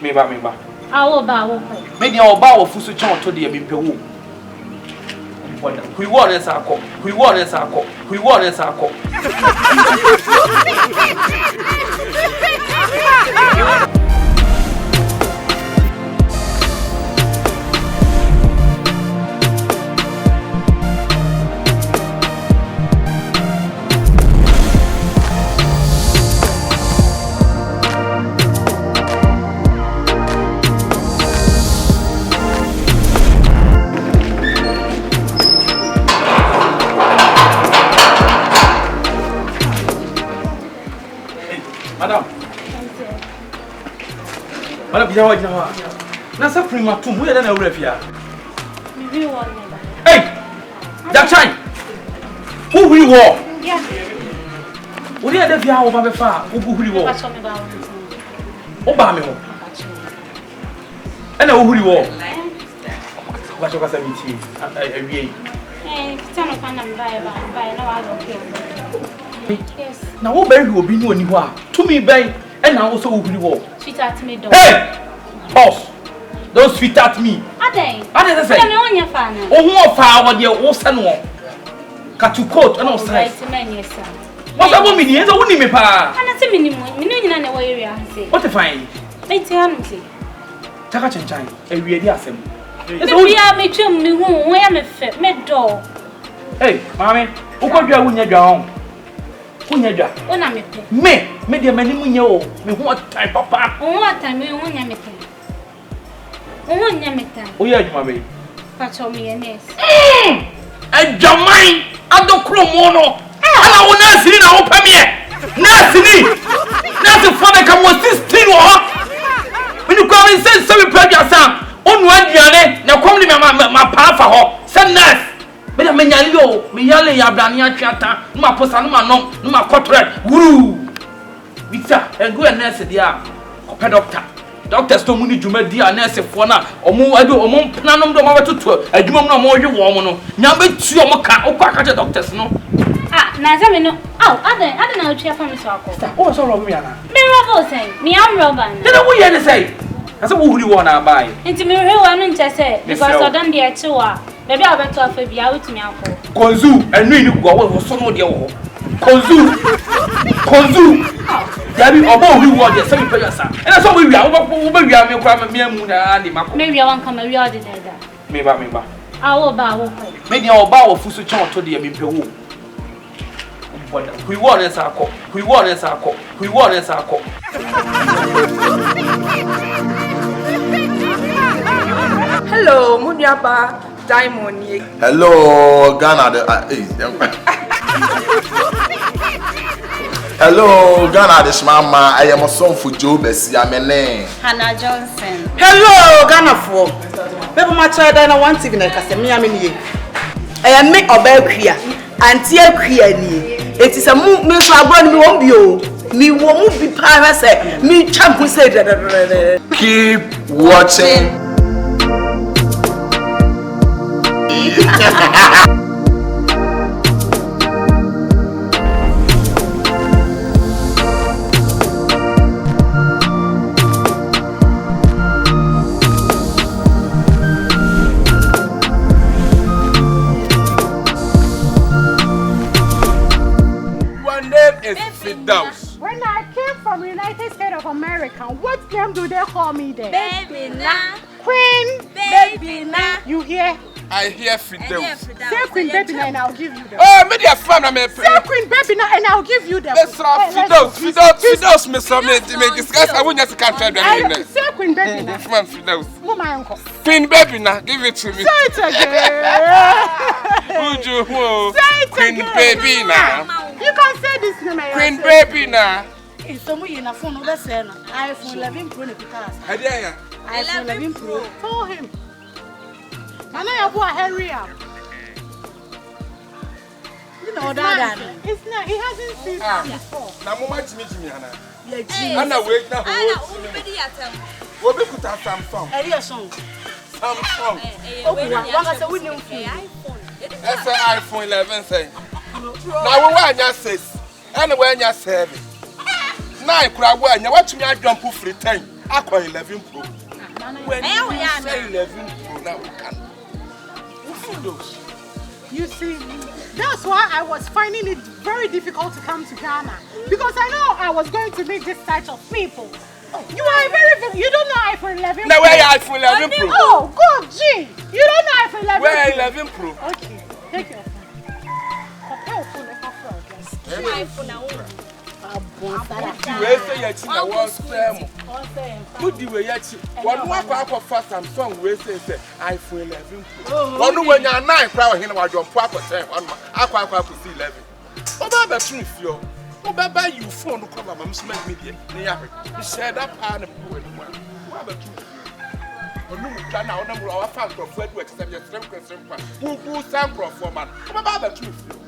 Me ba. Awo ba wo ko. Me dia oba wo fusu chen oto de me pewo. Kuiwo na sa akọ. Madam, Jawa. Na sa prima tu mu ya na wura fia. Mi wi wo ne ba. Hey! That time. Who we wo? Yeah. Ori ada fia wo ba be fa, wo bu huri wo. Ba so me ba wo. O ba me wo. Ana wo huri wo. Ba so ka sa mi ti. Awie. Kita no pa na mba na wa go ke. Yes. Na wo ba hwi obi ni oni ho a. Tumi ben na wo so wo huri wo. Sweetheart me do. Hey! Pause. Don't sweet at me. Adey. Adey say. Me onya fa na. O ho fa wo de wo se no. Katu coat na o sai. Right me nyesa. What's up with me? Enzo woni me pa. Ana se minimum. Me no nyina na wo area say. What fine? Me te anu say. Taka chanchan. Ewie di asem. Me bia me twam me hu wo ya me fe. Me do. Hey, mami, ukodwa wunya dwa ho. Wunya dwa. Ona me pe. Me de mani munye o. Me hu otai papa. Wo time me hu nya me pe. Wo nya me tan. O ya adwuma be. Pa cho me yes. Adwaman adokro mo no. Ala wo na siri na wo pamie. Na siri. Na se fo be kam 16 wo ho. Me ni kwa me se we pabia sam. Onu aduane na komni ma pa fa ho. Se nurse. Me da menya yo, me yale ya brane atwata, no ma posa no ma nom, no ma kotre. Wuru. Vita, go and nurse dia. Ko doctor. Doctors to muni djuma dia nurse fo na omo adu omo planom do ma betutu adwuma mu na omo hwe wo no nya betu omo ka okwa ka che doctors no na za me no ade na otwa fa me so akọ o so rob me ana me rob say me am rob na na wo ye ne say asa wo huri wo na bai enti me hwe wo no nche say because odon de echi wa baby abeto afa bia wutumi akọ konzu enu ni gwa wo so no de wo konzu Yabi obo huri wo de say pe yasa ena so we wia wo be wia me kwa me amu na ade makọ me wia wan kama wia de da me ba awo ba wo ko me dia oba wo fusu chen oto de me pewo Kuiwo na sa akọ. Hello, Munyaba Diamond. Hello, Ghana. Hello, Ghana. This mama. I am a son for Joe Bessie. I'm a name. Hannah Johnson. Hello, Ghana for. People my child I want to be like me. I'm in here. I am make a bad queer. Auntie queer ni. It is a move me for abroad me won't be o. Me won't be para say. Me champ say. Keep watching. When I came from United States of America, what name do they call me there? Baby na. Queen. Baby na. You hear? I hear Fidelis. Say Queen Baby na and I'll give you them. Oh, me dear fan, I'm a Say Queen Baby na and I'll give you them. Let's Fidelis, Miss me discuss. I won't just can't try to say Queen Baby na. Fidelis. Who my uncle? Queen Baby na, give it to me. Say it again. Would you who? Say it Queen again. Baby na. You can say this name. Queen Baby na. Someone in a phone over say iPhone 11 Pro ne pikas. Adia. iPhone 11 Pro. Tell him. And I have a Henry. You know that. It's not. He hasn't seen it before. Na mama meet me Anna. Yeah, Anna wait now. Anna, already at them. What be put Samsung? Area song. Samsung. One say we new iPhone. That's an iPhone 11 say. Now we want just 6. And we want just 7. 9 kura we anya what me adwampo free 10. Aqua 11 Pro. When you say 11 Pro, now we can. Those. You see, that's why I was finding it very difficult to come to Ghana. Because I know I was going to meet this type of people. You are you don't know iPhone 11 Now Pro. where are iPhone 11 Pro? Oh, good, G. You don't know iPhone 11 Where Pro. 11 Pro? Okay, take your phone. Your phone is not fraud. My phone now. You say yet na one stem. Put the way yet. One more for Samsung we say iPhone 11 Pro. One when you are 9 crowd here na jump for 10. One akwa for 11. Oba be true fio. Oba buy you phone no come am smart media. Na ya. You share that part na go anymore. Oba be true. Onu mutwa na ona mura wa fan crop for do except your stream kwa. Who sam crop for man. Oba be true fio.